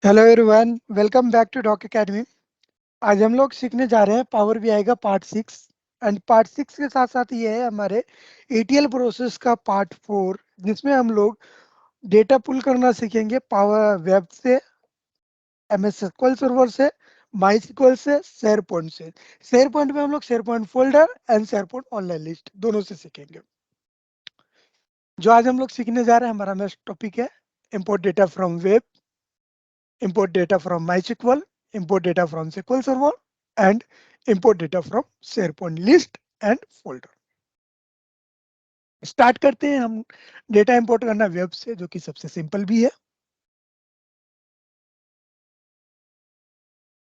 Hello everyone, welcome back to Doc Academy. आज हम लोग सीखने जा रहे हैं पावर बीआई का पार्ट 6। एंड पार्ट 6 के साथ साथ ये है हमारे ETL प्रोसेस का पार्ट 4, जिसमें हम लोग डेटा पुल करना सीखेंगे पावर वेब से, MS SQL सर्वर से, माई SQL से, शेयर पॉइंट से। शेयर पॉइंट में हम लोग share point folder and share point online list दोनों से सीखेंगे। जो आज हम लोग सीखने जा रहे हैं, हमारा नेक्स्ट टॉपिक है import data from web, import data from MySQL, import data from SQL Server, and import data from SharePoint list and folder। Start करते हैं हम डेटा इंपोर्ट करना वेब से, जो कि सबसे सिंपल भी है।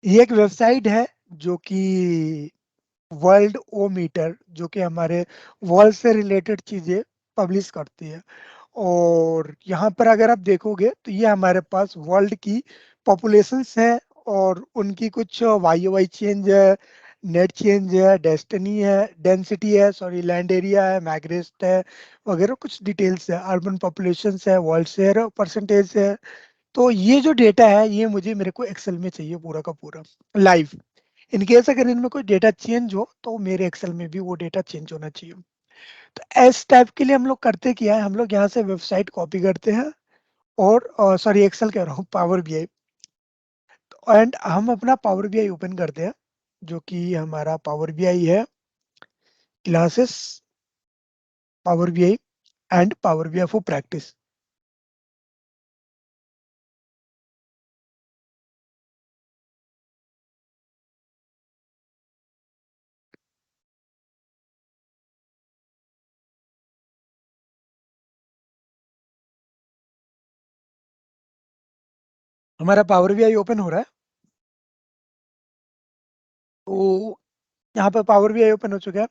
ये एक वेबसाइट है जो कि वर्ल्ड ओ मीटर, जो कि हमारे वर्ल्ड से रिलेटेड चीजें पब्लिश करती है। और यहाँ पर अगर आप देखोगे तो ये हमारे पास वर्ल्ड की पॉपुलेशंस है और उनकी कुछ वाई वाई चेंज है, नेट चेंज है, डेस्टिनी है, डेंसिटी है, सॉरी लैंड एरिया है, मैग्रेस्ट है, वगैरह कुछ डिटेल्स है, अर्बन पॉपुलेशन है, वर्ल्ड शेयर परसेंटेज है। तो ये जो डेटा है ये मुझे मेरे को एक्सेल में चाहिए पूरा का पूरा लाइव। इन केस अगर इनमें कोई डेटा चेंज हो तो मेरे एक्सेल में भी वो डेटा चेंज होना चाहिए। तो इस टाइप के लिए हम लोग करते क्या है, हम लोग यहाँ से वेबसाइट कॉपी करते हैं और सॉरी एक्सेल कह रहा हूँ, पावर बीआई। एंड हम अपना पावर बीआई ओपन करते हैं, जो कि हमारा पावर बीआई है classes, power BI and power BI for practice. हमारा पावर बीआई ओपन हो रहा है। तो यहाँ पे पावर बीआई ओपन हो चुका है।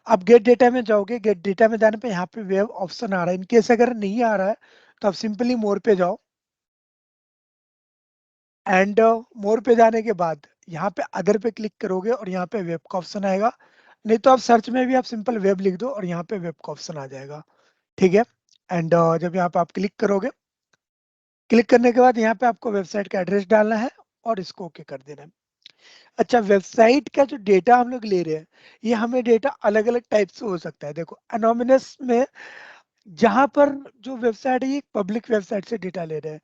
आप गेट डेटा में जाओगे, गेट डेटा में जाने पे यहाँ पे वेब ऑप्शन आ रहा है। इनकेस अगर नहीं आ रहा है तो आप सिंपली मोर पे जाओ एंड मोर पे जाने के बाद यहाँ पे अदर पे क्लिक करोगे और यहाँ पे वेब का ऑप्शन आएगा। नहीं तो आप सर्च में भी आप सिंपल वेब लिख दो और यहाँ पे वेब का ऑप्शन आ जाएगा। ठीक है। एंड जब यहाँ पे आप क्लिक करोगे, क्लिक करने के बाद यहाँ पे आपको वेबसाइट का एड्रेस डालना है और इसको ओके कर देना है। अच्छा, वेबसाइट का जो डेटा हम लोग ले रहे हैं, ये हमें डेटा अलग अलग टाइप से हो सकता है। देखो एनोमिनस में, जहां पर जो वेबसाइट है ये पब्लिक वेबसाइट से डेटा ले रहे हैं।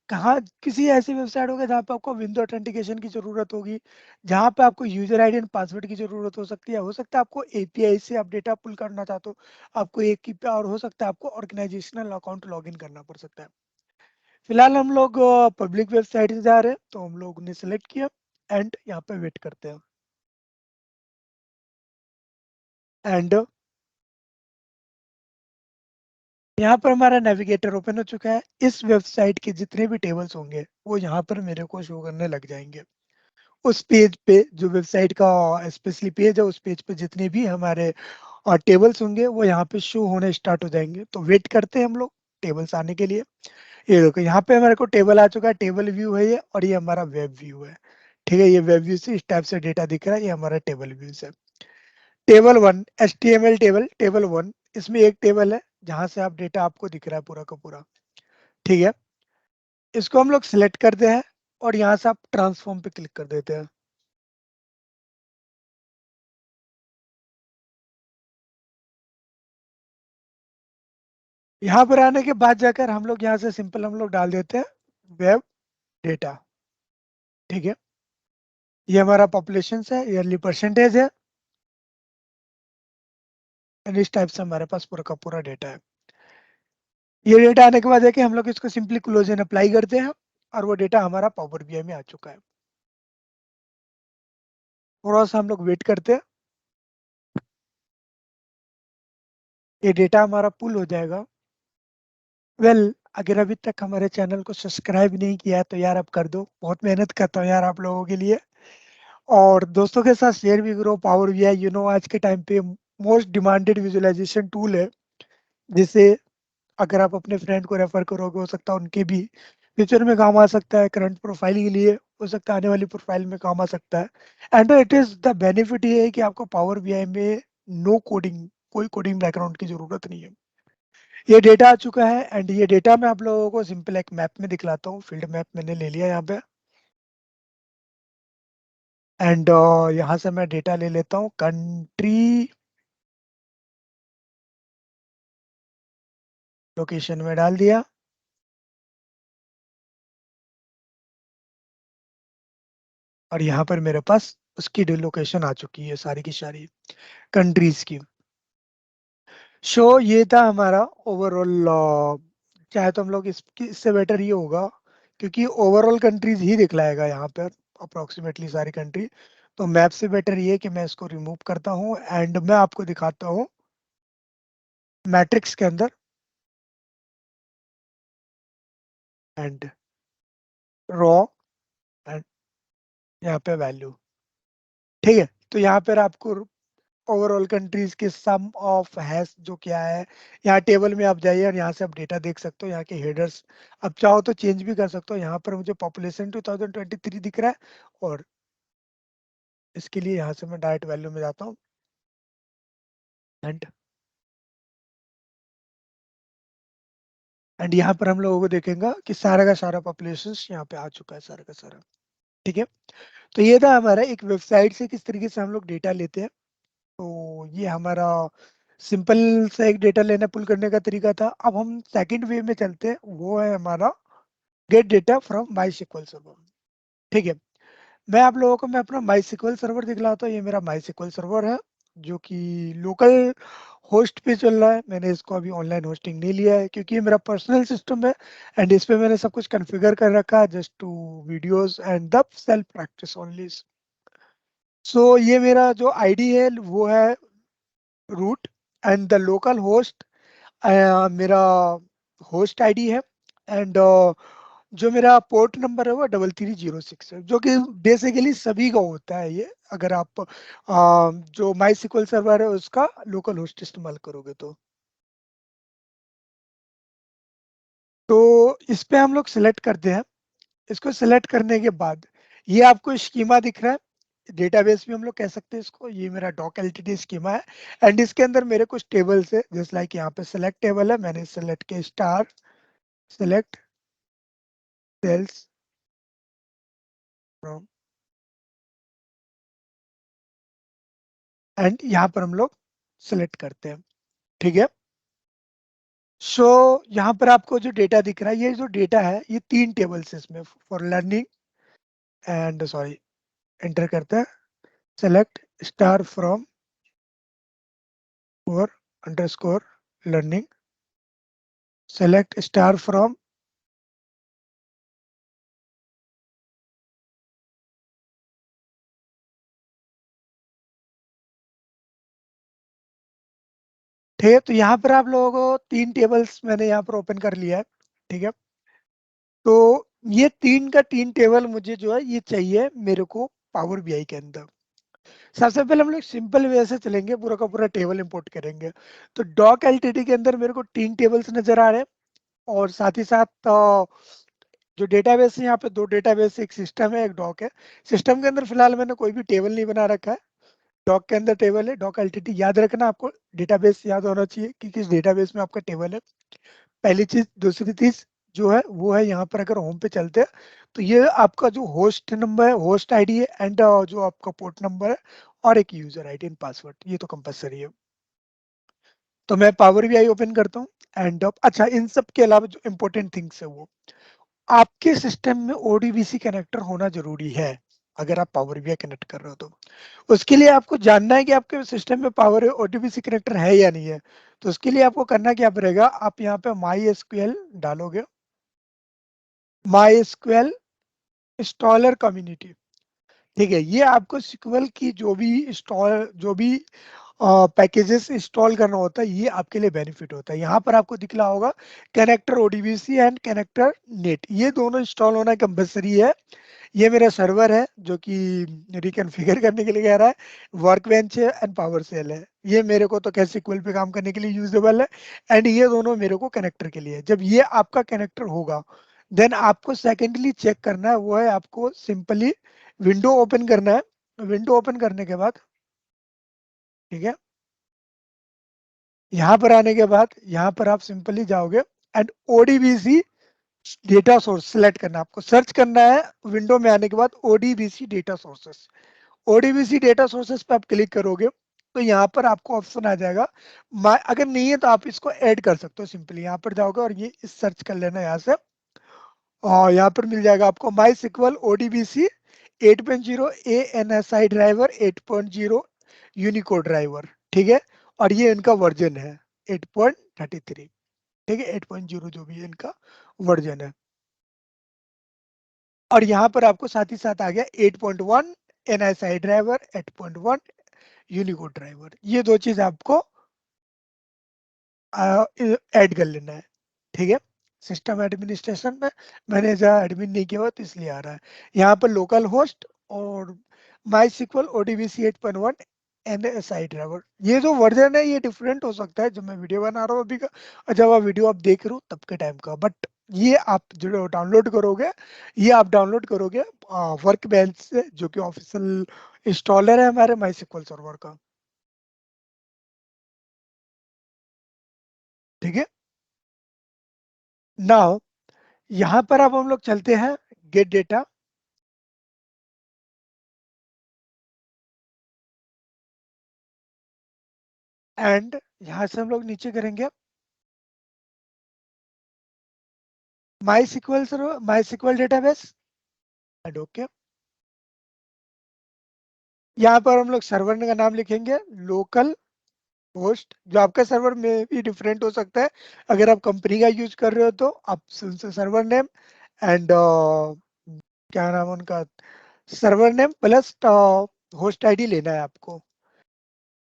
कहाँ किसी ऐसी वेबसाइट होगा जहाँ पे आपको विंडो ऑथेंटिकेशन की जरूरत होगी, जहाँ पे आपको यूजर आईडी एंड पासवर्ड की जरूरत हो सकता है आपको एपीआई से आप डेटा पुल करना चाहते हो, आपको एक की और हो सकता है आपको ऑर्गेनाइजेशनल अकाउंट लॉगिन करना पड़ सकता है। फिलहाल हम लोग पब्लिक वेबसाइट से जा रहे हैं, तो हम लोग ने सेलेक्ट किया एंड यहाँ पे वेट करते हैं। एंड यहाँ पर हमारा नेविगेटर ओपन हो चुका है। इस वेबसाइट के जितने भी टेबल्स होंगे वो यहाँ पर मेरे को शो करने लग जाएंगे। उस पेज पे, जो वेबसाइट का स्पेशली पेज है, उस पेज पे जितने भी हमारे टेबल्स होंगे वो यहाँ पे शो होने स्टार्ट हो जाएंगे। तो वेट करते हैं हम लोग टेबल्स आने के लिए। ये देखो यहाँ पे हमारे को टेबल आ चुका है, टेबल व्यू है ये, और ये हमारा वेब व्यू है। ठीक है, ये वेब व्यू से इस टाइप से डेटा दिख रहा है, ये हमारा टेबल व्यू है। टेबल 1, HTML टेबल 1, इसमें एक टेबल है जहां से आप डेटा आपको दिख रहा है पूरा का पूरा। ठीक है, इसको हम लोग सिलेक्ट करते हैं और यहाँ से आप ट्रांसफॉर्म पे क्लिक कर देते हैं। यहाँ पर आने के बाद जाकर हम लोग यहाँ से सिंपल हम लोग डाल देते हैं वेब डेटा। ठीक है, ये हमारा पॉपुलेशन है, ईयरली परसेंटेज है, एंड इस टाइप से हमारे पास पूरा का पूरा डेटा है। ये डेटा आने के बाद है कि हम लोग इसको सिंपली क्लोज एंड अप्लाई करते हैं और वो डेटा हमारा पावर बीआई में आ चुका है। थोड़ा सा हम लोग वेट करते हैं, ये डेटा हमारा पुल हो जाएगा। वेल अगर अभी तक हमारे चैनल को सब्सक्राइब नहीं किया है तो यार आप कर दो, बहुत मेहनत करता हूँ यार आप लोगों के लिए। और दोस्तों के साथ शेयर भी करो। पावर बीआई आज के टाइम पे मोस्ट डिमांडेड विजुअलाइजेशन टूल है, जिसे अगर आप अपने फ्रेंड को रेफर करोगे, हो सकता है उनके भी फ्यूचर में काम आ सकता है, करंट प्रोफाइल के लिए हो सकता है, आने वाली प्रोफाइल में काम आ सकता है। And it is the benefit ये है कि आपको पावर बीआई में नो कोडिंग, कोई कोडिंग बैकग्राउंड की जरूरत नहीं है। ये डेटा आ चुका है एंड ये डेटा मैं आप लोगों को सिंपल एक मैप में दिखलाता हूँ। फील्ड मैप मैंने ले लिया यहाँ पे एंड यहाँ से मैं डेटा ले लेता हूँ कंट्री लोकेशन में डाल दिया और यहाँ पर मेरे पास उसकी लोकेशन आ चुकी है सारी की सारी कंट्रीज की। शो ये था हमारा ओवरऑल। चाहे तो हम लोग इससे बेटर ये होगा क्योंकि ओवरऑल कंट्रीज ही दिखलाएगा यहाँ पर अप्रोक्सीमेटली सारी कंट्री। तो मैप से बेटर ये है कि मैं इसको रिमूव करता हूँ एंड मैं आपको दिखाता हूँ मैट्रिक्स के अंदर एंड रॉ एंड यहाँ पे वैल्यू। ठीक है, तो यहाँ पर आपको ओवरऑल कंट्रीज के सम ऑफ हैश जो क्या है, यहाँ टेबल में आप जाइए और यहाँ से आप डेटा देख सकते हो। यहाँ के हेडर्स अब चाहो तो चेंज भी कर सकते हो। यहाँ पर मुझे पॉपुलेशन 2023 दिख रहा है और इसके लिए यहाँ से मैं डायरेक्ट वैल्यू में जाता हूँ एंड यहाँ पर हम लोगों को देखेंगे कि सारा का सारा पॉपुलेशन यहाँ पे आ चुका है सारा का सारा। ठीक है, तो ये था हमारा एक वेबसाइट से किस तरीके से हम लोग डेटा लेते हैं। तो ये हमारा सिंपल सा एक डेटा लेना पुल करने का तरीका था। अब हम सेकंड वे में चलते हैं, वो है हमारा get data from my sequel server. ठीक है, मैं आप लोगों को मैं अपना माई सिक्वल सर्वर दिखलाता हूँ। ये मेरा माई सिक्वल सर्वर है जो कि लोकल होस्ट पे चल रहा है। मैंने इसको अभी ऑनलाइन होस्टिंग नहीं लिया है क्योंकि ये मेरा पर्सनल सिस्टम है एंड इस पे मैंने सब कुछ कॉन्फ़िगर कर रखा है just to videos and the self practice only. So ये मेरा जो आईडी है वो है root and the local host मेरा होस्ट आईडी है एंड जो मेरा पोर्ट नंबर है वो 3306 है जो कि बेसिकली सभी का होता है ये। अगर आप जो माई सिक्वल सर्वर है उसका लोकल होस्ट इस्तेमाल करोगे तो इस पे हम लोग सिलेक्ट करते हैं। इसको सिलेक्ट करने के बाद ये आपको स्कीमा दिख रहा है, डेटाबेस भी हम लोग कह सकते हैं इसको। ये मेरा डॉक एलटीडी स्कीमा है एंड इसके अंदर मेरे कुछ टेबल्स है जस्ट लाइक यहाँ पे सेलेक्ट टेबल है। मैंने सेलेक्ट के star select sales from and यहाँ पर हम लोग सिलेक्ट करते हैं। ठीक है, सो यहाँ पर आपको जो डेटा दिख रहा है, ये जो डेटा है ये 3 टेबल्स है इसमें for learning and sorry enter करते हैं select star from for underscore learning select star from. ठीक है, तो यहाँ पर आप लोगों को 3 टेबल्स मैंने यहाँ पर ओपन कर लिया है। ठीक है, तो ये 3 का 3 टेबल मुझे जो है ये चाहिए मेरे को पावर बीआई के अंदर। सबसे पहले हम लोग सिंपल वे से चलेंगे, पूरा का पूरा टेबल इंपोर्ट करेंगे। तो डॉक एलटीडी के अंदर मेरे को 3 टेबल्स नजर आ रहे हैं और साथ ही साथ जो डेटाबेस है यहाँ पे 2 डेटाबेस, एक सिस्टम है एक डॉक है। सिस्टम के अंदर फिलहाल मैंने कोई भी टेबल नहीं बना रखा है। डॉक के अंदर टेबल है डॉक एलटीडी। याद रखना आपको डेटाबेस याद होना चाहिए कि किस डेटाबेस में आपका टेबल है, पहली चीज। दूसरी चीज जो है वो है यहाँ पर अगर होम पे चलते हैं तो ये आपका जो होस्ट नंबर है होस्ट आईडी है एंड जो आपका पोर्ट नंबर है और एक यूजर आईडी एंड पासवर्ड, ये तो कंपलसरी है। तो मैं पावर बीआई ओपन करता हूँ एंड अच्छा इन सब के अलावा जो इंपॉर्टेंट थिंग्स है वो आपके सिस्टम में ओडीबीसी कनेक्टर होना जरूरी है। अगर आप पावर बीआई कनेक्ट कर रहे हो तो उसके लिए आपको जानना है कि आपके सिस्टम में पावर ओडीबीसी कनेक्टर है या नहीं है। तो उसके लिए आपको करना क्या पड़ेगा, आप यहाँ पे माई एसक्यूएल डालोगे, माई एसक्यूएल इंस्टॉलर कम्युनिटी। ठीक है, ये आपको सिक्वल की जो भी पैकेजेस इंस्टॉल करना होता है ये आपके लिए बेनिफिट होता है। यहाँ पर आपको दिख रहा होगा connector ODBC and connector net, ये दोनों इंस्टॉल होना कंपलसरी है। ये मेरा सर्वर है जो कि रिकॉन्फ़िगर करने के लिए कह रहा है। वर्कबेंच है एंड पावर सेल है, ये मेरे को तो कैसे सिक्वल पे काम करने के लिए यूजेबल है एंड ये दोनों मेरे को कनेक्टर के लिए है। जब ये आपका कनेक्टर होगा देन आपको सेकेंडली चेक करना है वो है आपको सिंपली विंडो ओपन करना है। विंडो ओपन करने के बाद ठीक है यहाँ पर आने के बाद यहाँ पर आप सिंपली जाओगे and ODBC data source select करना है, आपको सर्च करना है। विंडो में आने के बाद ODBC data sources, ODBC data sources पे आप क्लिक करोगे तो यहाँ पर आपको ऑप्शन आ जाएगा। अगर नहीं है तो आप इसको ऐड कर सकते हो, सिंपली यहाँ पर जाओगे और ये सर्च कर लेना यहाँ से। और यहाँ पर मिल जाएगा आपको MySQL ODBC 8.0 ANSI driver 8.0 Unicode driver, ठीक है। और ये इनका वर्जन है 8.33, ठीक है, 8.0 जो भी है इनका वर्जन है। और यहाँ पर आपको साथ ही साथ आ गया 8.1 NSI ड्राइवर, 8.1 यूनिकोड ड्राइवर, ये दो चीज आपको ऐड कर लेना है, ठीक है। सिस्टम एडमिनिस्ट्रेशन में मैंने जहाँ एडमिन नहीं किया हुआ तो इसलिए आ रहा है। यहाँ पर लोकल होस्ट और माई सिक्वल ओडीबीसी 8.1 NSI ड्राइवर, ये जो वर्जन है ये डिफरेंट हो सकता है जब मैं वीडियो बना रहा हूँ अभी का, और जब आप वीडियो आप देख रहे हो तब के टाइम का, बट ये आप जो डाउनलोड करोगे, ये आप डाउनलोड करोगे वर्क बेंच से, जो कि ऑफिशियल इंस्टॉलर है हमारे माई सिक्वल सर्वर का, ठीक है। नाउ यहाँ पर अब हम लोग चलते हैं गेट डेटा, एंड यहाँ से हम लोग नीचे करेंगे माई sequel server, MySQL database and okay. यहाँ पर हम लोग सर्वर का नाम लिखेंगे लोकल होस्ट, जो आपका सर्वर में भी डिफरेंट हो सकता है। अगर आप कंपनी का यूज कर रहे हो तो आप सर्वर नेम एंड क्या नाम है उनका, server name plus host ID लेना है आपको।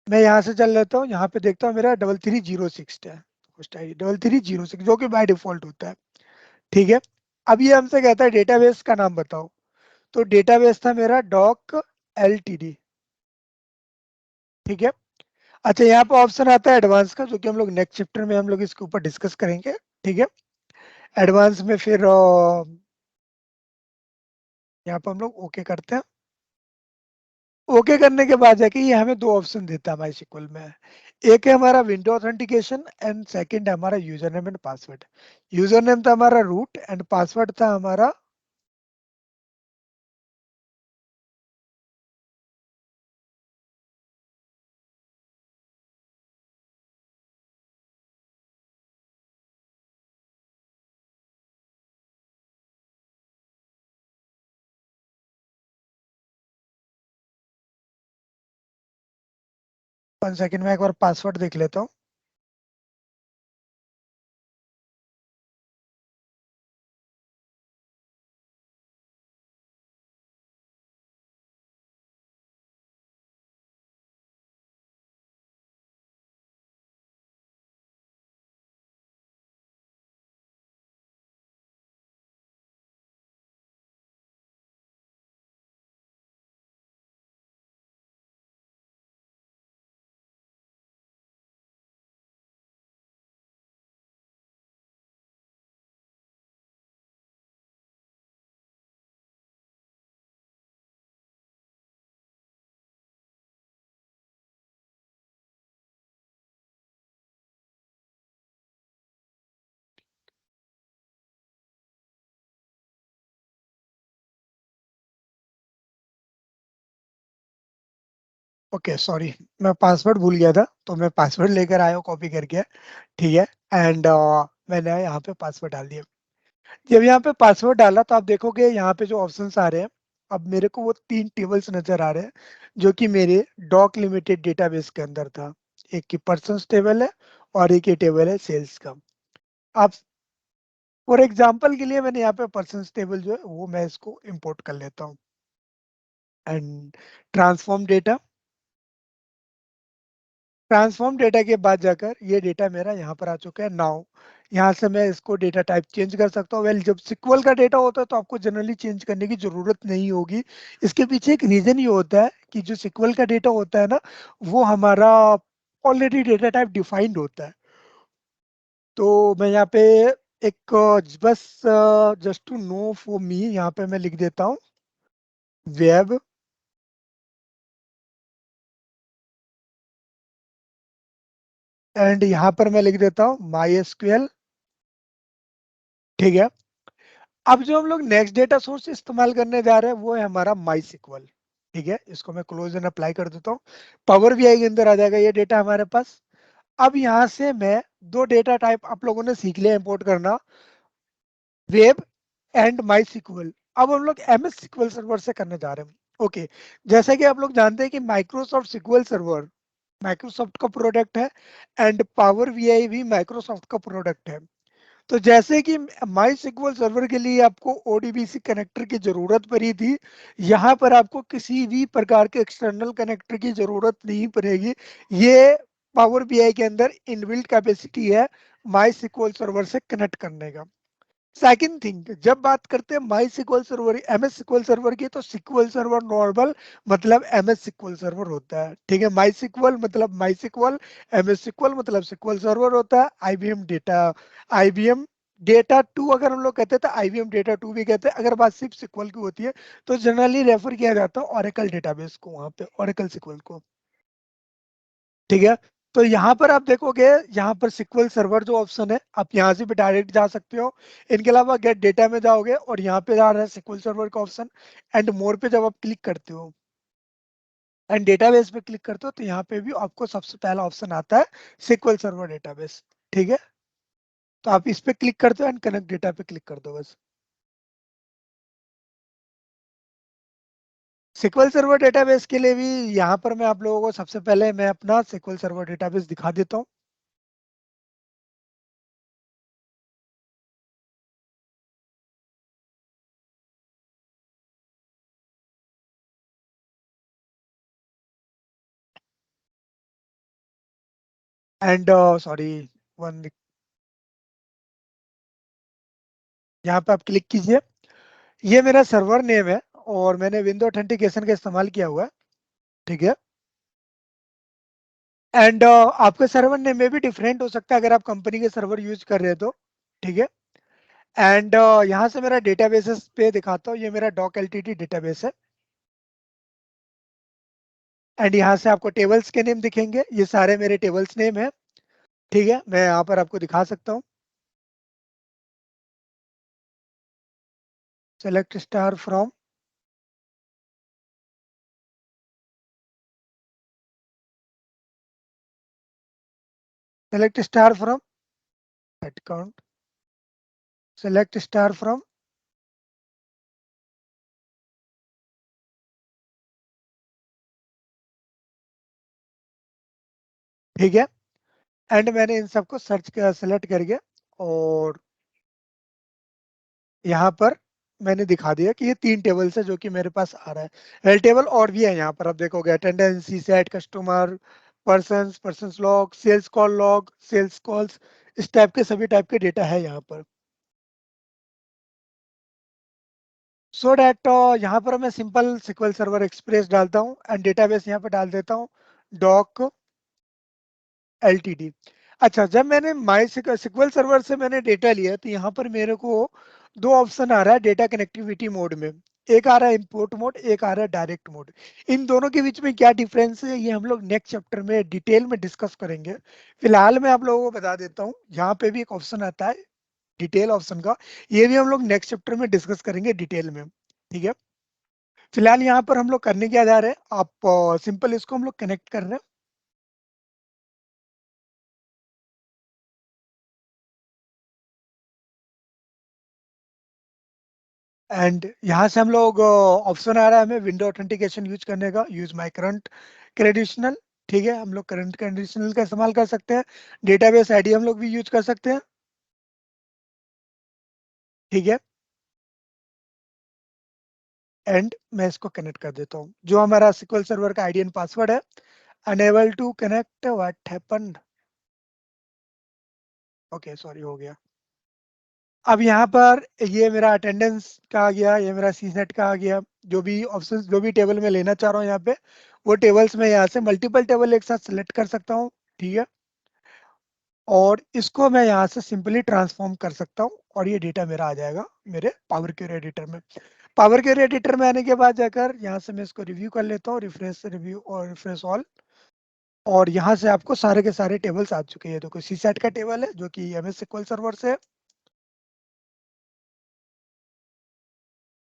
मैं यहाँ से चल लेता हूँ, यहाँ पे देखता हूँ मेरा 3306 है होस्ट आईडी, 3306 जो कि बाय डिफॉल्ट होता है, ठीक है। अब ये हमसे कहता है डेटाबेस का नाम बताओ, तो डेटाबेस था मेरा डॉक LTD, ठीक है। अच्छा, यहाँ पे ऑप्शन आता है एडवांस का, जो कि हम लोग नेक्स्ट चैप्टर में हम लोग इसके ऊपर डिस्कस करेंगे, ठीक है। एडवांस में फिर यहाँ पे हम लोग ओके करते हैं। ओके करने के बाद जाके ये हमें दो ऑप्शन देता है माई सिक्वल में, एक है हमारा विंडो ऑथेंटिकेशन एंड सेकंड है हमारा user name and password. User name था हमारा रूट एंड पासवर्ड था हमारा, 1 सेकंड में एक बार पासवर्ड देख लेता हूँ। ओके सॉरी, मैं पासवर्ड भूल गया था तो मैं पासवर्ड लेकर आया हूँ कॉपी करके, ठीक है। एंड मैंने यहाँ पे पासवर्ड डाल दिया। जब यहाँ पे पासवर्ड डाला तो आप देखोगे यहाँ पे जो ऑप्शंस आ रहे हैं, अब मेरे को वो 3 टेबल्स नजर आ रहे हैं जो कि मेरे डॉक लिमिटेड डेटाबेस के अंदर था। एक की पर्सन्स टेबल है और एक ये टेबल है सेल्स का। आप फॉर एग्जांपल के लिए मैंने यहाँ पे पर्सन्स टेबल जो है वो मैं इसको इंपोर्ट कर लेता हूँ and transform data, transform data के बाद जाकर ये डेटा मेरा यहाँ पर आ चुका है नाउ। यहाँ से मैं इसको डेटा टाइप चेंज कर सकता हूँ। वेल, जब सिक्वल का डेटा होता है तो आपको जनरली चेंज करने की जरूरत नहीं होगी। इसके पीछे एक रीजन ये होता है कि जो सिक्वल का डेटा होता है ना, वो हमारा ऑलरेडी डेटा टाइप डिफाइंड होता है। तो मैं यहाँ पे एक बस just to know for me यहाँ पे मैं लिख देता हूँ वेब एंड यहाँ पर मैं लिख देता हूँ MySQL। ठीक है। अब जो हम लोग नेक्स्ट डेटा सोर्स इस्तेमाल करने जा रहे हैं वो है हमारा MySQL। ठीक है, इसको मैं क्लोज एंड अप्लाई कर देता हूँ। पावर बीआई के अंदर आ जाएगा ये डेटा हमारे पास। अब यहाँ से मैं दो डेटा टाइप आप लोगों ने सीख लिया इंपोर्ट करना, वेब एंड माई सिक्वल। अब हम लोग एमएस सिक्वल सर्वर से करने जा रहे हैं। ओके, जैसा कि आप लोग जानते हैं कि माइक्रोसॉफ्ट सिक्वल सर्वर माइक्रोसॉफ्ट का प्रोडक्ट है एंड पावर वीआई भी माइक्रोसॉफ्ट का प्रोडक्ट है। तो जैसे कि माई सिक्वल सर्वर के लिए आपको ओडीबीसी कनेक्टर की जरूरत पड़ी थी, यहाँ पर आपको किसी भी प्रकार के एक्सटर्नल कनेक्टर की जरूरत नहीं पड़ेगी। ये पावर बीआई के अंदर इनबिल्ट कैपेसिटी है माई सिक्वल सर्वर से कनेक्ट करने का। सेकंड थिंग, जब बात करते हैं माई sequel server MS SQL server की, तो सिक्वल सर्वर नॉर्मल मतलब एमएस सिक्वल सर्वर होता है। ठीक है, माई सिक्वल मतलब माई सिक्वल, एमएस सिक्वल मतलब सिक्वल सर्वर होता है। आईबीएम डेटा टू अगर हम लोग कहते हैं तो आईबीएम डेटा टू भी कहते हैं। अगर बात सिर्फ सिक्वल की होती है तो जनरली रेफर किया जाता है ओरेकल डेटाबेस को, वहां पे ओरेकल सिक्वल को। ठीक है, तो यहाँ पर आप देखोगे, यहाँ पर सिक्वल सर्वर जो ऑप्शन है आप यहाँ से भी डायरेक्ट जा सकते हो। इनके अलावा गेट डेटा में जाओगे और यहाँ पे जा रहा है सिक्वल सर्वर का ऑप्शन। एंड मोर पे जब आप क्लिक करते हो एंड डेटाबेस पे क्लिक करते हो तो यहाँ पे भी आपको सबसे पहला ऑप्शन आता है सिक्वल सर्वर डेटाबेस। ठीक है, तो आप इस पे क्लिक करते हो एंड कनेक्ट डेटा पे क्लिक कर दो बस। सिक्वल सर्वर डेटाबेस के लिए भी यहाँ पर मैं आप लोगों को सबसे पहले मैं अपना सिक्वल सर्वर डेटाबेस दिखा देता हूँ। एंड सॉरी, वन, यहाँ पे आप क्लिक कीजिए। ये मेरा सर्वर नेम है और मैंने विंडो ऑथेंटिकेशन का इस्तेमाल किया हुआ है। ठीक है, एंड आपके सर्वर नेम में भी डिफरेंट हो सकता है अगर आप कंपनी के सर्वर यूज कर रहे हो तो। ठीक है, एंड यहाँ से मेरा डेटाबेसेस पे दिखाता हूँ, ये मेरा डॉक एलटीडी डेटाबेस है। एंड यहाँ से आपको टेबल्स के नेम दिखेंगे, ये सारे मेरे टेबल्स नेम है। ठीक है, मैं यहाँ पर आपको दिखा सकता हूँ। Select star from, select star from head count, select star from. ठीक है, एंड मैंने इन सबको सर्च सेलेक्ट करके और यहाँ पर मैंने दिखा दिया कि ये तीन टेबल्स है जो कि मेरे पास आ रहा है। हेल टेबल और भी है यहाँ पर, आप देखोगे अटेंडेंस, सीसेट, customer, persons log, sales calls, इस टाइप के सभी टाइप के डेटा है यहाँ पर। सो डैट यहाँ पर मैं सिंपल सिक्वल सर्वर एक्सप्रेस डालता हूँ एंड डेटाबेस यहाँ पर डाल देता हूँ डॉक एलटीडी। अच्छा, जब मैंने माई सिक्वल सर्वर से मैंने डेटा लिया तो यहाँ पर मेरे को दो ऑप्शन आ रहा है डेटा कनेक्टिविटी मोड में। एक आ रहा है इंपोर्ट मोड, एक आ रहा है डायरेक्ट मोड। इन दोनों के बीच में क्या डिफरेंस है ये हम लोग नेक्स्ट चैप्टर में डिटेल में डिस्कस करेंगे। फिलहाल मैं आप लोगों को बता देता हूँ, यहाँ पे भी एक ऑप्शन आता है डिटेल ऑप्शन का, ये भी हम लोग नेक्स्ट चैप्टर में डिस्कस करेंगे डिटेल में। ठीक है, फिलहाल यहाँ पर हम लोग करने क्या जा रहे हैं, आप सिंपल इसको हम लोग कनेक्ट कर रहे हैं। एंड यहाँ से हम लोग ऑप्शन आ रहा है हमें विंडो ऑथेंटिकेशन यूज करने का, यूज माई करंट क्रेडिशनल। ठीक है, हम लोग करंट कंडीशनल का इस्तेमाल कर सकते हैं। डेटाबेस आईडी हम लोग भी यूज कर सकते हैं। ठीक है, एंड मैं इसको कनेक्ट कर देता हूँ, जो हमारा सिक्वल सर्वर का आईडी एंड पासवर्ड है। Unable to connect, what happened. Okay, sorry, हो गया। अब यहाँ पर ये मेरा अटेंडेंस का आ गया, ये मेरा सी सेट का आ गया। जो भी ऑप्शंस, जो भी टेबल में लेना चाह रहा हूँ यहाँ पे, वो टेबल्स में यहाँ से मल्टीपल टेबल एक साथ सेलेक्ट कर सकता हूँ। ठीक है, और इसको मैं यहाँ से सिंपली ट्रांसफॉर्म कर सकता हूँ और ये डेटा मेरा आ जाएगा मेरे पावर क्वेरी एडिटर में। पावर क्वेरी एडिटर में आने के बाद जाकर यहाँ से मैं इसको रिव्यू कर लेता हूँ, रिफ्रेश रिव्यू और रिफ्रेश ऑल। और यहाँ से आपको सारे के सारे टेबल्स आ चुके हैं। देखो सीसेट का टेबल है जो कि एमएस सिक्वल सर्वर से है,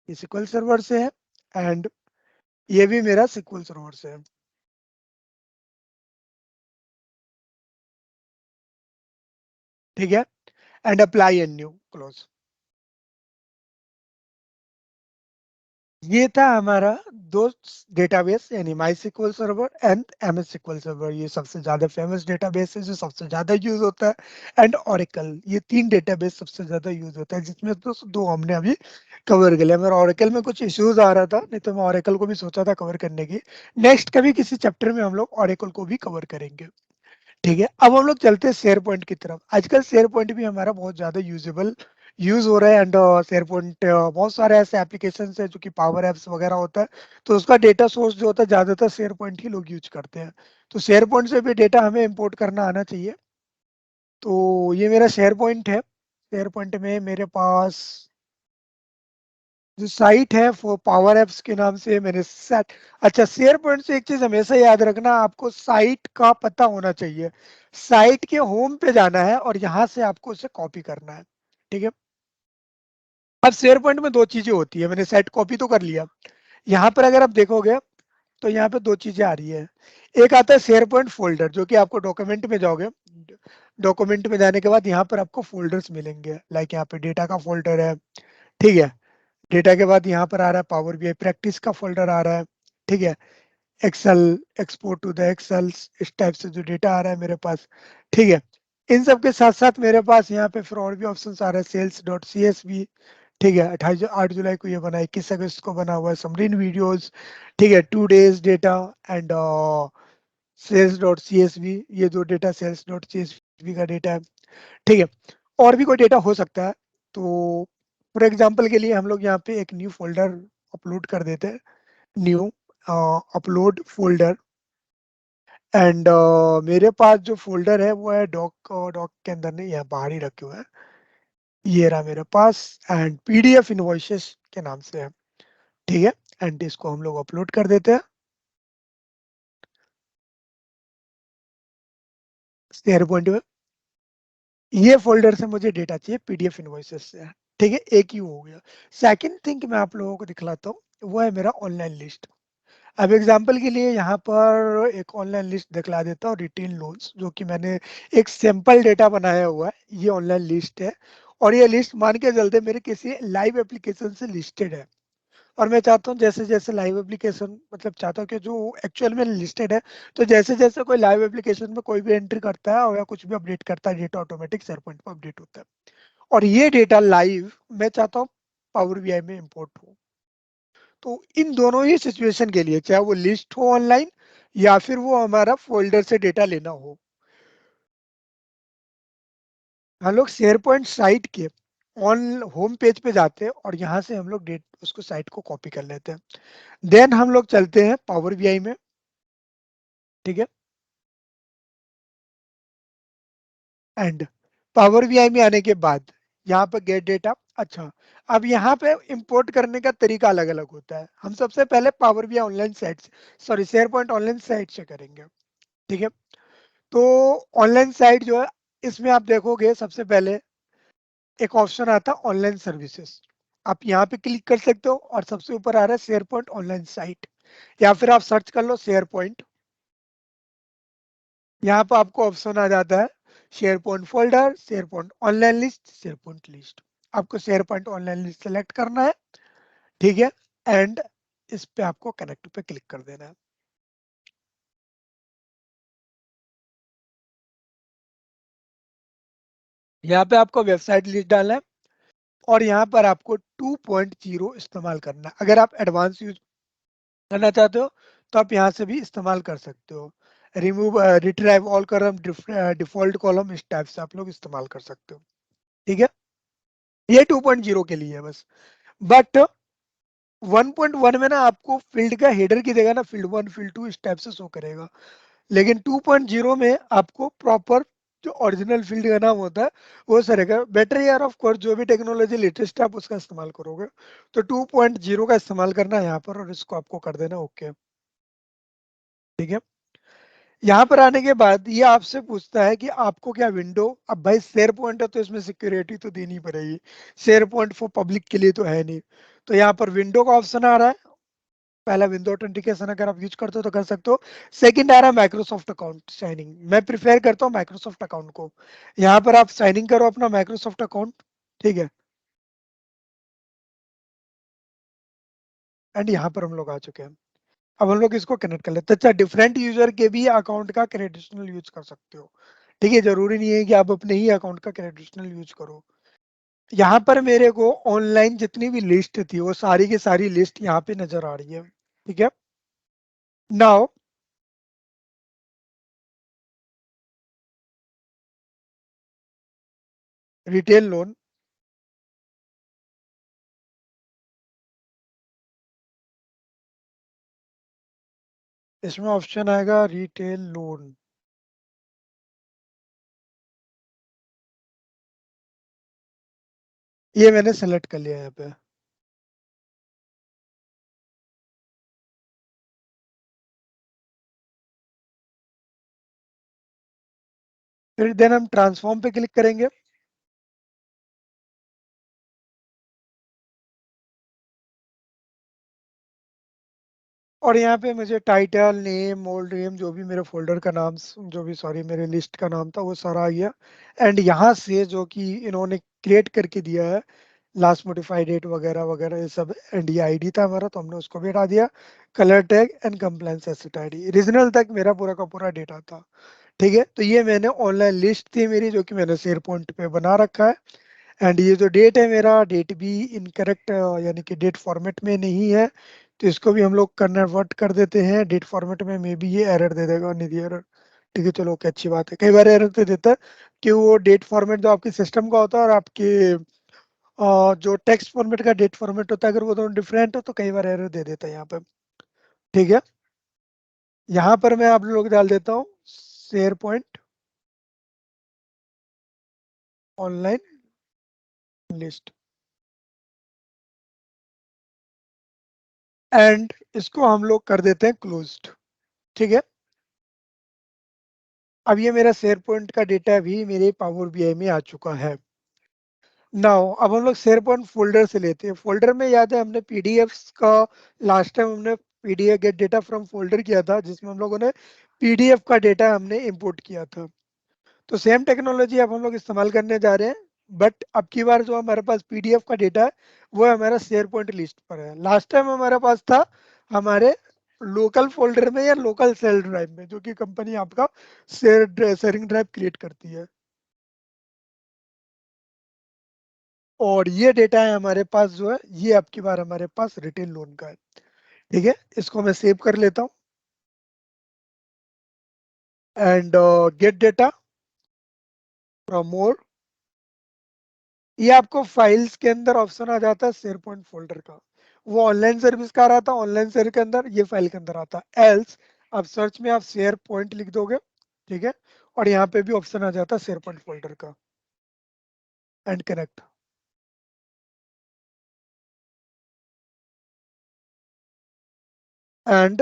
ये सिक्वल सर्वर से है, एंड ये भी मेरा सिक्वल सर्वर से है। ठीक है, and apply and new close. ये था हमारा दो डेटाबेस, यानी माई sequel server and MS SQL server. ये सबसे ज्यादा फेमस डेटाबेस है जो सबसे ज्यादा यूज होता है, एंड ओरेकल। ये तीन डेटाबेस सबसे ज्यादा यूज होता है, जिसमें तो दो हमने अभी कवर कर लिया। मेरा ओरेकल में कुछ इश्यूज आ रहा था, नहीं तो मैं ओरेकल को भी सोचा था कवर करने की। नेक्स्ट कभी किसी चैप्टर में हम लोग ओरेकल को भी कवर करेंगे। ठीक है, अब हम लोग चलते हैं शेयर पॉइंट की तरफ। आजकल शेयर पॉइंट भी हमारा बहुत ज्यादा यूज हो रहा है, एंड शेयर पॉइंट बहुत सारे ऐसे एप्लीकेशन है जो कि पावर एप्स वगैरह होता है, तो उसका डेटा सोर्स जो होता है ज्यादातर शेयर पॉइंट ही लोग यूज करते हैं। तो शेयर पॉइंट से भी डेटा हमें इंपोर्ट करना आना चाहिए। तो ये मेरा शेयर पॉइंट है। शेयर पॉइंट में मेरे पास जो साइट है वो पावर एप्स के नाम से मैंने सेट। अच्छा, शेयर पॉइंट से एक चीज हमेशा याद रखना, आपको साइट का पता होना चाहिए। साइट के होम पे जाना है और यहाँ से आपको उसे कॉपी करना है। ठीक है, अब शेयर पॉइंट में दो चीजें होती है, मैंने सेट कॉपी तो कर लिया। यहाँ पर अगर आप देखोगे तो यहाँ पे दो चीजें आ रही है। एक आता है शेयर पॉइंट फोल्डर, जो कि आपको डॉक्यूमेंट में जाओगे, डॉक्यूमेंट में जाने के बाद यहाँ पर आपको फोल्डर्स मिलेंगे। लाइक यहाँ पे डेटा का फोल्डर है। ठीक है, डेटा के बाद यहाँ पर आ रहा है पावर बीआई प्रैक्टिस का फोल्डर आ रहा है। ठीक है, Excel, export to the Excel, इस टाइप से जो डेटा आ रहा है मेरे पास। ठीक है, इन सब के साथ साथ मेरे पास यहाँ पे फिर और भी ऑप्शन आ रहा है, sales dot C S V. ठीक है, 8 जुलाई को ये बना, 21 अगस्त को बना हुआ है, समरीन वीडियोस। ठीक है, 2 days data, and sales dot C S V, ये जो data sales dot C S V का डेटा है। ठीक है, और भी कोई डेटा हो सकता है। तो फॉर एग्जांपल के लिए हम लोग यहाँ पे एक न्यू फोल्डर अपलोड कर देते हैं। न्यू अपलोड फोल्डर, एंड मेरे पास जो फोल्डर है वो है डॉक, डॉक के अंदर नहीं, यहाँ बाहर ही रखे हुए हैं। ये रहा मेरे पास, एंड पीडीएफ इनवॉइसेस के नाम से है। ठीक है, एंड इसको हम लोग अपलोड कर देते हैं शेयर पॉइंट में। ये फोल्डर से मुझे डेटा चाहिए पीडीएफ इनवॉइसेस से। ठीक है, एक ही हो गया। सेकंड थिंग मैं आप लोगों को दिखलाता हूँ, वो है मेरा ऑनलाइन लिस्ट। अब एग्जांपल के लिए यहाँ पर एक ऑनलाइन लिस्ट दिखला देता हूँ, रिटेल लोन्स, जो कि मैंने एक सैंपल डेटा बनाया हुआ है। ये ऑनलाइन लिस्ट है, और ये लिस्ट मान के चलते मेरे किसी लाइव एप्लीकेशन से लिस्टेड है। और मैं चाहता हूँ जैसे जैसे लाइव एप्लीकेशन, मतलब चाहता हूँ कि जो एक्चुअल में लिस्टेड है, तो जैसे जैसे कोई लाइव एप्लीकेशन में कोई भी एंट्री करता है और या कुछ भी अपडेट करता है, डेटा ऑटोमेटिक शेयर पॉइंट पर अपडेट होता है। और ये डेटा लाइव मैं चाहता हूँ पावर बीआई में इंपोर्ट हो। तो इन दोनों ही सिचुएशन के लिए, चाहे वो लिस्ट हो ऑनलाइन या फिर वो हमारा फोल्डर से डेटा लेना हो, हम लोग शेयर पॉइंट साइट के ऑन होम पेज पे जाते हैं और यहाँ से हम लोग डेट उसको साइट को कॉपी कर लेते हैं। देन हम लोग चलते हैं पावर बीआई में। ठीक है, एंड पावर बीआई में आने के बाद यहाँ पर गेट डेटा। अच्छा, अब यहाँ पे इंपोर्ट करने का तरीका अलग अलग होता है। हम सबसे पहले पावर बीआई ऑनलाइन साइट से, sorry SharePoint online site से करेंगे। ठीक है, तो ऑनलाइन साइट जो है, इसमें आप देखोगे सबसे पहले एक ऑप्शन आता है ऑनलाइन सर्विसेज। आप यहाँ पे क्लिक कर सकते हो और सबसे ऊपर आ रहा है शेयर पॉइंट ऑनलाइन साइट, या फिर आप सर्च कर लो शेयर पॉइंट। यहाँ पे आपको ऑप्शन आ जाता है SharePoint folder, SharePoint online list, SharePoint list. आपको SharePoint online list select करना है। ठीक है, एंड इस पे आपको कनेक्ट पे क्लिक कर देना है। यहाँ पे आपको वेबसाइट लिस्ट डालना है, और यहाँ पर आपको 2.0 इस्तेमाल करना है। अगर आप एडवांस यूज करना चाहते हो तो आप यहाँ से भी इस्तेमाल कर सकते हो। Remove retrieve all column, default column, इस टाइप से आप लोग इस्तेमाल कर सकते हो। ठीक है, ये 2.0 के लिए है बस। बट 1.1 में ना आपको फील्ड का हेडर की जगह ना फील्ड 1, फील्ड 2 इस टाइप से शो करेगा। लेकिन 2.0 में आपको प्रॉपर जो ओरिजिनल फील्ड का नाम होता है वो सरेगा। बेटर यार, ऑफ कोर्स जो भी टेक्नोलॉजी लेटेस्ट है आप उसका इस्तेमाल करोगे। तो 2.0 का इस्तेमाल करना है यहाँ पर, और इसको आपको कर देना ओके। ठीक है, यहाँ पर आने के बाद ये आपसे पूछता है कि आपको क्या विंडो, अब भाई शेयर पॉइंट है तो इसमें सिक्योरिटी तो देनी पड़ेगी, शेयर पॉइंट फॉर पब्लिक के लिए तो है नहीं। तो यहाँ पर विंडो का ऑप्शन आ रहा है, पहला विंडो ऑथेंटिकेशन अगर आप यूज करते हो तो कर सकते हो। सेकंड आ रहा है माइक्रोसॉफ्ट अकाउंट साइनिंग, मैं प्रिफेयर करता हूँ माइक्रोसॉफ्ट अकाउंट को। यहाँ पर आप साइनिंग करो अपना माइक्रोसॉफ्ट अकाउंट, ठीक है। एंड यहाँ पर हम लोग आ चुके हैं। अब हम लोग इसको कनेक्ट कर लेते हैं। अच्छा, डिफरेंट यूजर के भी अकाउंट का क्रेडिशनल यूज कर सकते हो, ठीक है, जरूरी नहीं है कि आप अपने ही अकाउंट का क्रेडिशनल यूज करो। यहाँ पर मेरे को ऑनलाइन जितनी भी लिस्ट थी वो सारी की सारी लिस्ट यहाँ पे नजर आ रही है, ठीक है। नाउ रिटेल लोन, इसमें ऑप्शन आएगा रिटेल लोन। ये मैंने सेलेक्ट कर लिया यहाँ पे। फिर देन हम ट्रांसफॉर्म पे क्लिक करेंगे। और यहाँ पे मुझे टाइटल नेम ओल्ड नेम जो भी मेरे फोल्डर का नाम, जो भी सॉरी मेरे लिस्ट का नाम था वो सारा आ गया। एंड यहाँ से जो कि इन्होंने क्रिएट करके दिया है, लास्ट मोडिफाइड डेट वगैरह वगैरह ये सब, एंड ये आईडी था हमारा तो हमने उसको भी हटा दिया। Colour tag and compliance asset ID, regional तक मेरा पूरा का पूरा डेटा था, ठीक है। तो ये मैंने ऑनलाइन लिस्ट थी मेरी जो कि मैंने शेयर पॉइंट पे बना रखा है। एंड ये जो डेट है मेरा, डेट भी इनकरेक्ट यानी कि डेट फॉर्मेट में नहीं है, तो इसको भी हम लोग कन्वर्ट कर देते हैं डेट फॉर्मेट में। मे बी ये एरर दे देगा, निधि एरर, ठीक है चलो ओके अच्छी बात है। कई बार एरर दे देता है कि वो डेट फॉर्मेट जो आपके सिस्टम का होता है और आपके जो टेक्स्ट फॉर्मेट का डेट फॉर्मेट होता है, अगर वो दोनों डिफरेंट हो तो कई बार एरर दे देता है यहाँ पे, ठीक है। यहाँ पर मैं आप लोग डाल देता हूँ share point online list, and इसको हम लोग कर देते हैं क्लोज्ड, ठीक है। अब ये मेरा शेयर पॉइंट का डेटा भी मेरे पावर बीआई में आ चुका है। नाउ अब हम लोग शेयर पॉइंट फोल्डर से लेते हैं। फोल्डर में याद है हमने पीडीएफ का, लास्ट टाइम हमने PDF gate data from folder किया था जिसमें हम लोगों ने पीडीएफ का डेटा हमने इंपोर्ट किया था। तो सेम टेक्नोलॉजी अब हम लोग इस्तेमाल करने जा रहे हैं, बट अब की बार जो हमारे पास पीडीएफ का डेटा है वो हमारा शेयर पॉइंट लिस्ट पर है। लास्ट टाइम हमारे पास था हमारे लोकल फोल्डर में या लोकल सेल ड्राइव में, जो कि कंपनी आपका शेयरिंग ड्राइव क्रिएट करती है। और ये डेटा है हमारे पास जो है, ये अब की बार हमारे पास रिटेल लोन का है, ठीक है। इसको मैं सेव कर लेता हूँ and gate data from more. ये आपको फाइल्स के अंदर ऑप्शन आ जाता है शेयर पॉइंट फोल्डर का, वो ऑनलाइन सर्विस का आ रहा था, ऑनलाइन सर्विस के अंदर ये फाइल के अंदर आता है। एल्स अब सर्च में आप शेयर पॉइंट लिख दोगे, ठीक है। और यहाँ पे भी ऑप्शन आ जाता है शेयर पॉइंट फोल्डर का, एंड कनेक्ट। एंड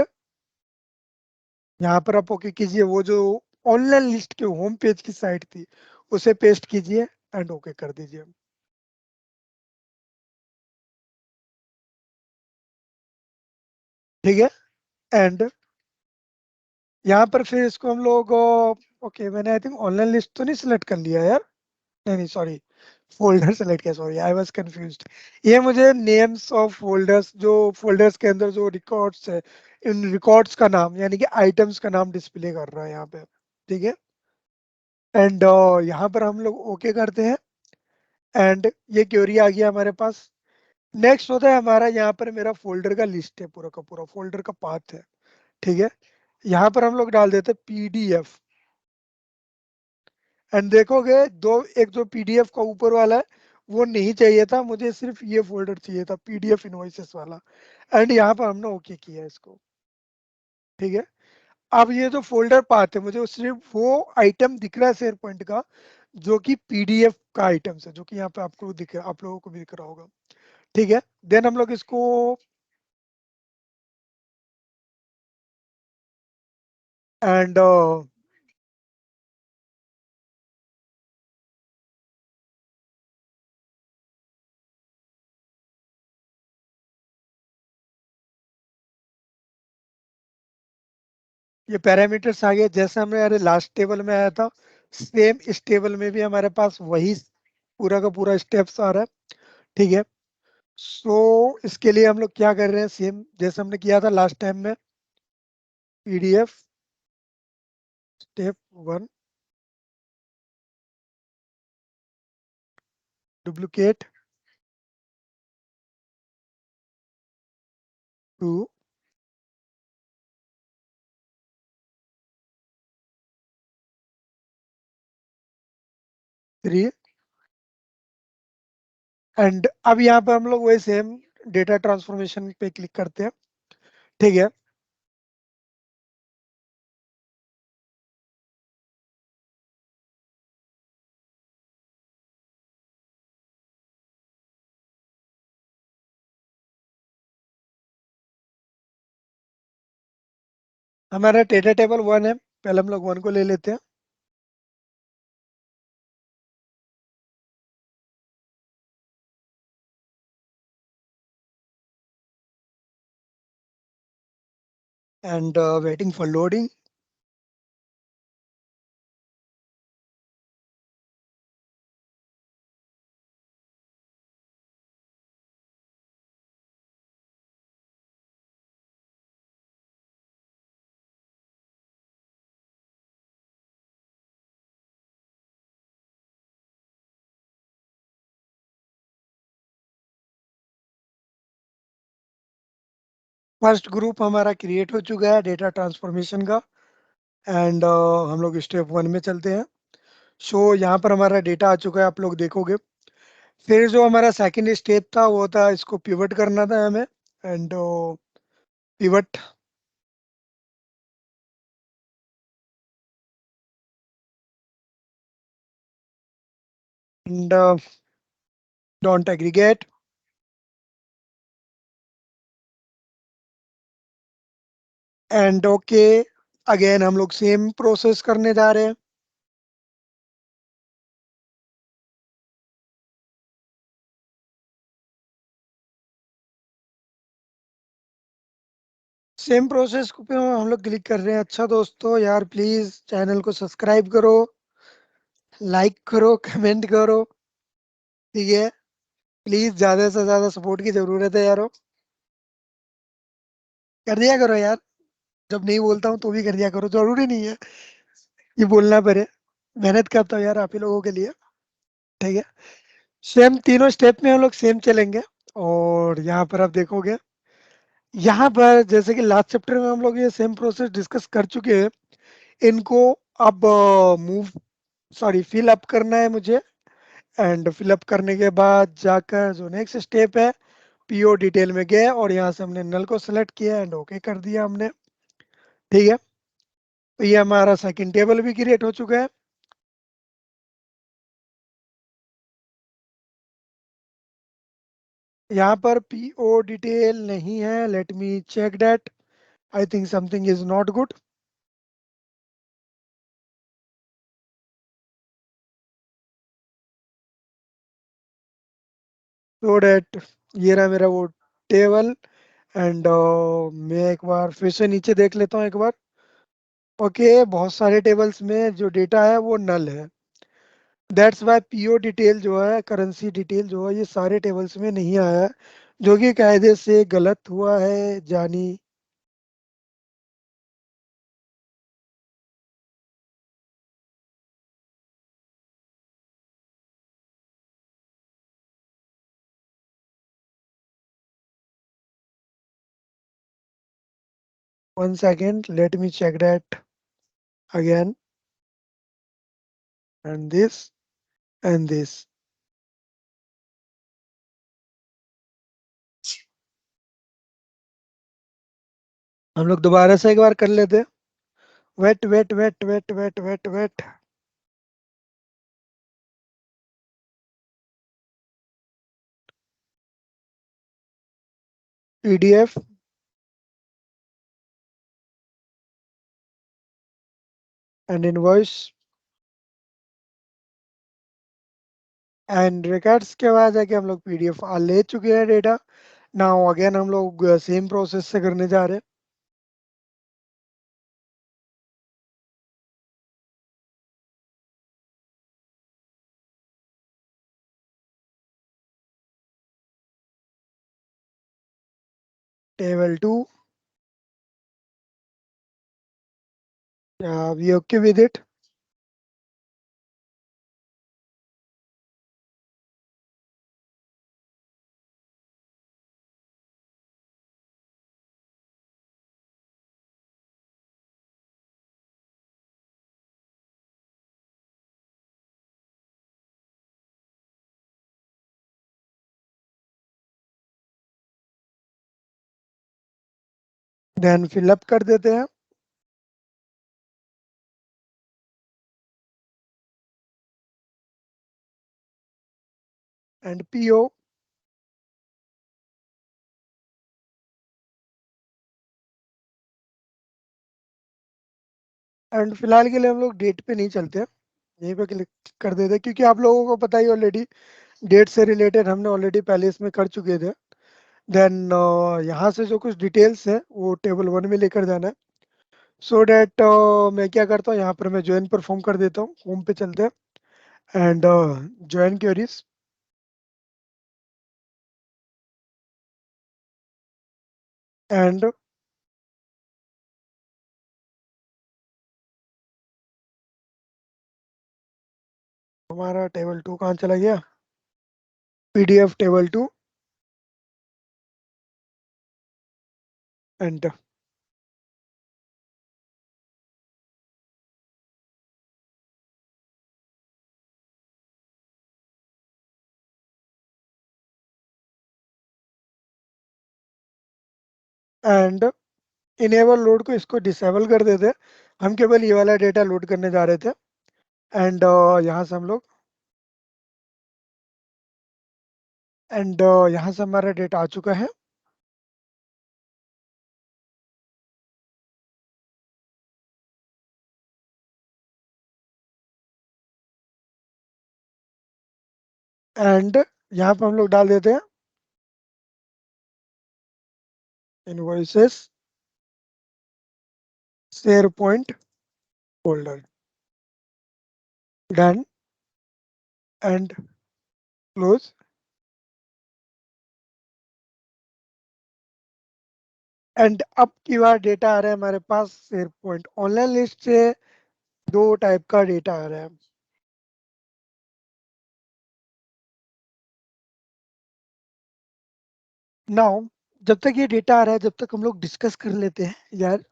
यहाँ पर आप ओके कीजिए, वो जो ऑनलाइन लिस्ट के होम पेज की साइट थी उसे पेस्ट कीजिए एंड ओके कर दीजिए, ठीक है। एंड यहाँ पर फिर इसको हम लोग ओके, मैंने आई थिंक ऑनलाइन लिस्ट तो नहीं सिलेक्ट कर लिया यार, नहीं नहीं सॉरी, फोल्डर सेलेक्ट किया, सॉरी आई वाज कंफ्यूज्ड। ये मुझे नेम्स ऑफ फोल्डर्स, जो फोल्डर्स के अंदर जो रिकॉर्ड्स है, इन रिकॉर्ड्स का नाम यानी कि आइटम्स का नाम डिस्प्ले कर रहा है यहाँ पे, ठीक है। एंड यहाँ पर हम लोग ओके करते हैं एंड ये क्वेरी आ गया हमारे पास। नेक्स्ट होता है हमारा, यहाँ पर मेरा फोल्डर का लिस्ट है, पूरा का पूरा फोल्डर का पाथ है, ठीक है। यहाँ पर हम लोग डाल देते हैं पीडीएफ, एंड देखोगे दो, एक जो पीडीएफ का ऊपर वाला है वो नहीं चाहिए था मुझे, सिर्फ ये फोल्डर चाहिए था पीडीएफ इनवॉइसेस वाला, एंड यहाँ पर हमने ओके किया इसको, ठीक है। अब ये जो फोल्डर पाथ है मुझे सिर्फ वो आइटम दिख रहा है शेयर पॉइंट का जो कि पीडीएफ का आइटम्स है, जो कि यहाँ पे आपको दिख रहा, आप लोगों को भी दिख रहा होगा, ठीक है। देन हम लोग इसको, एंड ये पैरामीटर्स आ गए जैसे हमारे लास्ट टेबल में आया था, सेम इस टेबल में भी हमारे पास वही पूरा का पूरा स्टेप्स आ रहा है। ठीक है। सो इसके लिए हम लोग क्या कर रहे हैं, सेम जैसे हमने किया था लास्ट टाइम में, पीडीएफ स्टेप 1, डुप्लीकेट 2, 3, एंड अब यहाँ पर हम लोग वही सेम डेटा ट्रांसफॉर्मेशन पे क्लिक करते हैं। ठीक है। हमारा डेटा टेबल 1 है, पहले हम लोग 1 को ले लेते हैं। And waiting for loading. First group हमारा क्रिएट हो चुका है डेटा ट्रांसफॉर्मेशन का। एंड हम लोग स्टेप 1 में चलते हैं। सो यहाँ पर हमारा डेटा आ चुका है, आप लोग देखोगे। फिर जो हमारा सेकंड स्टेप था वो था इसको पिवट करना था हमें। And pivot, and don't aggregate, and okay. Again हम लोग सेम प्रोसेस करने जा रहे हैं। सेम प्रोसेस पे हम लोग क्लिक कर रहे हैं। अच्छा दोस्तों यार, प्लीज चैनल को सब्सक्राइब करो, लाइक करो, कमेंट करो। ठीक है। प्लीज ज्यादा से ज्यादा सपोर्ट की जरूरत है यारो। कर दिया करो यार, जब नहीं बोलता हूँ तो भी कर दिया करो, जरूरी नहीं है ये बोलना पड़े। मेहनत करता हूँ यार आप ही लोगों के लिए। ठीक है। सेम तीनों स्टेप में हम लोग सेम चलेंगे। और यहाँ पर आप देखोगे, यहाँ पर जैसे कि लास्ट चैप्टर में हम लोग ये सेम प्रोसेस डिस्कस कर चुके हैं। इनको अब मूव, सॉरी, फिल अप करना है मुझे। एंड फिलअप करने के बाद जाकर जो नेक्स्ट स्टेप है, पीओ डिटेल में गए और यहाँ से हमने नल को सेलेक्ट किया एंड ओके कर दिया हमने। ठीक है। तो ये हमारा सेकंड टेबल भी क्रिएट हो चुका है। यहाँ पर पीओ डिटेल नहीं है, let me check that. I think something is not good. So that ये रहा मेरा वो टेबल। एंड मैं एक बार फिर से नीचे देख लेता हूँ एक बार। ओके, बहुत सारे टेबल्स में जो डेटा है वो नल है। दैट्स वाई पीओ डिटेल जो है, करेंसी डिटेल जो है, ये सारे टेबल्स में नहीं आया है, जो कि कायदे से गलत हुआ है जानी। 1 second, let me check that again. And this, and this. हम लोग दोबारा से एक बार कर लेते हैं। Wait wait wait wait wait wait wait. PDF and invoice and records के बाद जाके हम लोग पीडीएफ ले चुके हैं डेटा। नाउ अगेन हम लोग सेम प्रोसेस से करने जा रहे हैं। Table 2, we okay with it. Then fill up कर देते हैं। And PO. एंड फिलहाल के लिए हम लोग डेट पे नहीं चलते हैं, यहीं पे क्लिक कर देते हैं, क्योंकि आप लोगों को पता ही ऑलरेडी डेट से रिलेटेड हमने ऑलरेडी पहले इसमें कर चुके थे। देन यहाँ से जो कुछ डिटेल्स है वो टेबल 1 में लेकर जाना है। सो डैट मैं क्या करता हूँ, यहाँ पर मैं ज्वाइन परफॉर्म कर देता हूँ। होम पे चलते हैं एंड ज्वाइन क्वेरीज। एंड हमारा टेबल 2 कहाँ चला गया, PDF table 2। And and enable load को इसको डिसेबल कर देते हैं। हम केवल ये वाला डेटा लोड करने जा रहे थे। एंड यहाँ से हम लोग एंड यहाँ से हमारा डेटा आ चुका है। एंड यहाँ पे हम लोग डाल देते हैं invoices share point folder. Done and close. And अब की बार डेटा आ रहा है हमारे पास शेयर पॉइंट ऑनलाइन लिस्ट से। दो टाइप का डेटा आ रहा है। नाउ जब तक ये डेटा आ रहा है, जब तक हम लोग डिस्कस कर लेते हैं यार।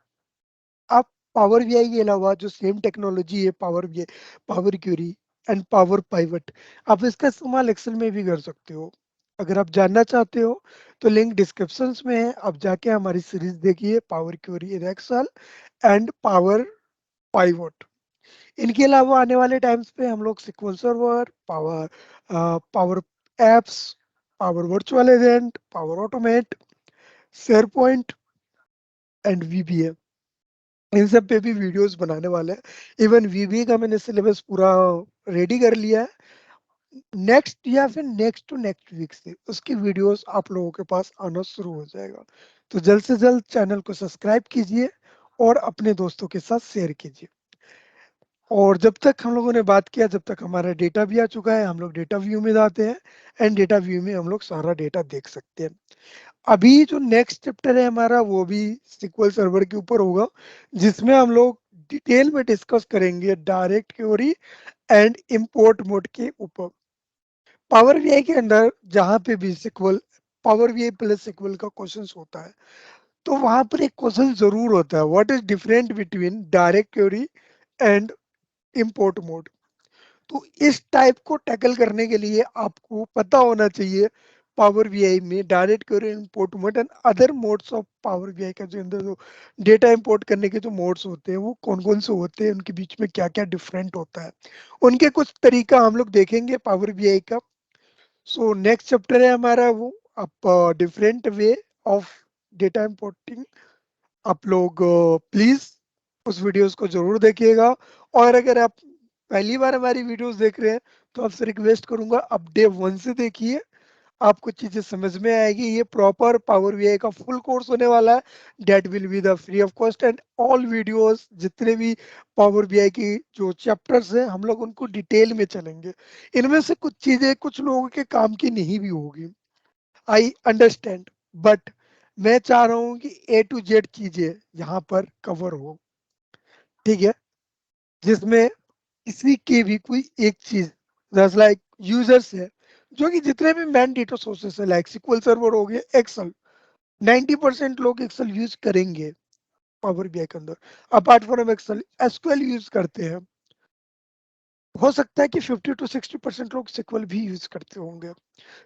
आप पावर बीआई के अलावा जो सेम टेक्नोलॉजी है, power BI, power query and power pivot, आप इसका इस्तेमाल एक्सेल में भी कर सकते हो। अगर आप जानना चाहते हो तो लिंक डिस्क्रिप्शंस में है, आप जाके हमारी सीरीज देखिए, Power Query in Excel and power Pivot. इनके अलावा आने वाले टाइम्स पे हम लोग SQL server, Power Power Apps, Power Virtual Agent, Power Automate, SharePoint and VBA, इन सब पे भी वीडियोस बनाने वाले हैं। इवन वीबीए का मैंने सिलेबस पूरा रेडी कर लिया है। नेक्स्ट या फिर नेक्स्ट टू नेक्स्ट वीक से उसकी वीडियोस आप लोगों के पास आना शुरू हो जाएगा। तो जल्द से जल्द चैनल को सब्सक्राइब कीजिए और अपने दोस्तों के साथ शेयर कीजिए। और जब तक हम लोगों ने बात किया, जब तक हमारा डेटा भी आ चुका है, हम लोग डेटा व्यू में जाते हैं एंड डेटा व्यू में हम लोग सारा डेटा देख सकते हैं। अभी जो नेक्स्ट चैप्टर है हमारा वो भी सिक्वल सर्वर के ऊपर होगा, जिसमें हम लोग डिटेल में डिस्कस करेंगे direct query and import mode के ऊपर। पावर बीआई के अंदर जहां पे भी SQL, power BI plus SQL का क्वेश्चन होता है, तो वहां पर एक क्वेश्चन जरूर होता है, what is different between direct query and import mode. तो इस टाइप को टैकल करने के लिए आपको पता होना चाहिए पावर बीआई में direct query import mode and other modes of power BI का, जो अंदर जो डेटा इंपोर्ट करने के जो मोड्स होते हैं वो कौन कौन से होते हैं, उनके बीच में क्या क्या डिफरेंट होता है, उनके कुछ तरीका हम लोग देखेंगे पावर बीआई का। सो नेक्स्ट चैप्टर है हमारा वो, आप different way of data importing. आप लोग प्लीज उस वीडियोस को जरूर देखिएगा। और अगर आप पहली बार हमारी वीडियोस देख रहे हैं तो आपसे रिक्वेस्ट करूंगा आप डे 1 से देखिए, आपको चीजें समझ में आएगी। ये प्रॉपर पावर बीआई का फुल कोर्स होने वाला है, that will be the free of cost, and all videos जितने भी पावर बीआई की जो चैप्टर्स हैं हम लोग उनको डिटेल में चलेंगे। इनमें से कुछ चीजें कुछ लोगों के काम की नहीं भी होगी, आई अंडरस्टैंड, बट मैं चाह रहा हूँ कि ए टू जेड चीजें यहाँ पर कवर हो, ठीक है, जिसमें किसी की भी कोई एक चीज जस्ट लाइक यूजर्स है जो कि जितने भी मैन डेटा सोर्सेस है लाइक सिक्वल सर्वर हो गया, एक्सेल, 90% लोग एक्सेल यूज करेंगे पावर बीआई के अंदर। Apart from Excel SQL use करते हैं, हो सकता है कि 50 to 60% लोग सिक्वल भी यूज करते होंगे।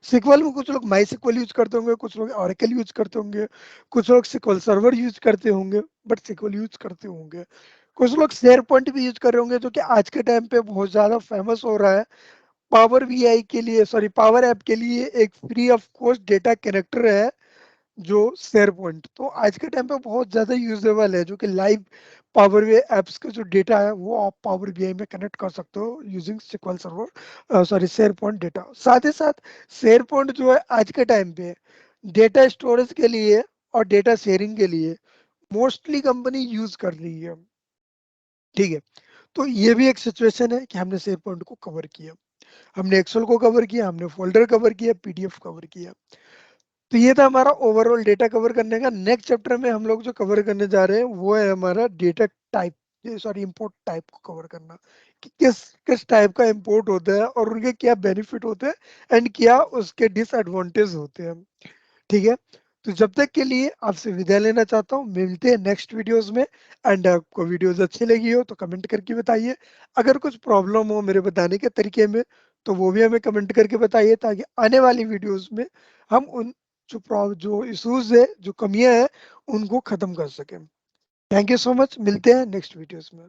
सिक्वल में कुछ लोग माई सिक्वल यूज करते होंगे, कुछ लोग ऑरेकल यूज करते होंगे, कुछ लोग सिक्वल सर्वर यूज करते होंगे, बट सिक्वल यूज करते होंगे। कुछ लोग शेयर पॉइंट भी यूज कर रहे होंगे जो कि आज के टाइम पे बहुत ज्यादा फेमस हो रहा है। पावर बीआई के लिए, सॉरी, पावर ऐप के लिए एक free of cost data connector है जो शेयर पॉइंट, तो आज के टाइम पे बहुत ज्यादा यूजेबल है, जो कि लाइव पावर बीआई एप्स का जो डेटा है वो आप पावर बीआई में कनेक्ट कर सकते हो using SQL server, sorry, SharePoint data. साथ ही साथ शेयर पॉइंट जो है आज के टाइम पे डेटा स्टोरेज के लिए और डेटा शेयरिंग के लिए मोस्टली कंपनी यूज कर रही है, ठीक है। तो ये भी एक सिचुएशन है कि हमने शेयर पॉइंट को कवर किया, हमने एक्सेल को कवर किया, हमने फोल्डर कवर किया, पीडीएफ कवर किया। तो ये था हमारा ओवरऑल डेटा कवर करने का। नेक्स्ट चैप्टर में हम लोग जो कवर करने जा रहे हैं वो है हमारा data type, sorry, import type को कवर करना, कि किस किस टाइप का इंपोर्ट होता है और उनके क्या बेनिफिट होते हैं एंड क्या उसके डिसएडवांटेज होते हैं, ठीक है। तो जब तक के लिए आपसे विदा लेना चाहता हूँ, मिलते हैं नेक्स्ट वीडियोस में। एंड आपको वीडियोस अच्छी लगी हो तो कमेंट करके बताइए, अगर कुछ प्रॉब्लम हो मेरे बताने के तरीके में तो वो भी हमें कमेंट करके बताइए, ताकि आने वाली वीडियोस में हम उन जो इश्यूज है, जो कमियां हैं, उनको खत्म कर सकें। थैंक यू सो मच, मिलते हैं नेक्स्ट वीडियोस में।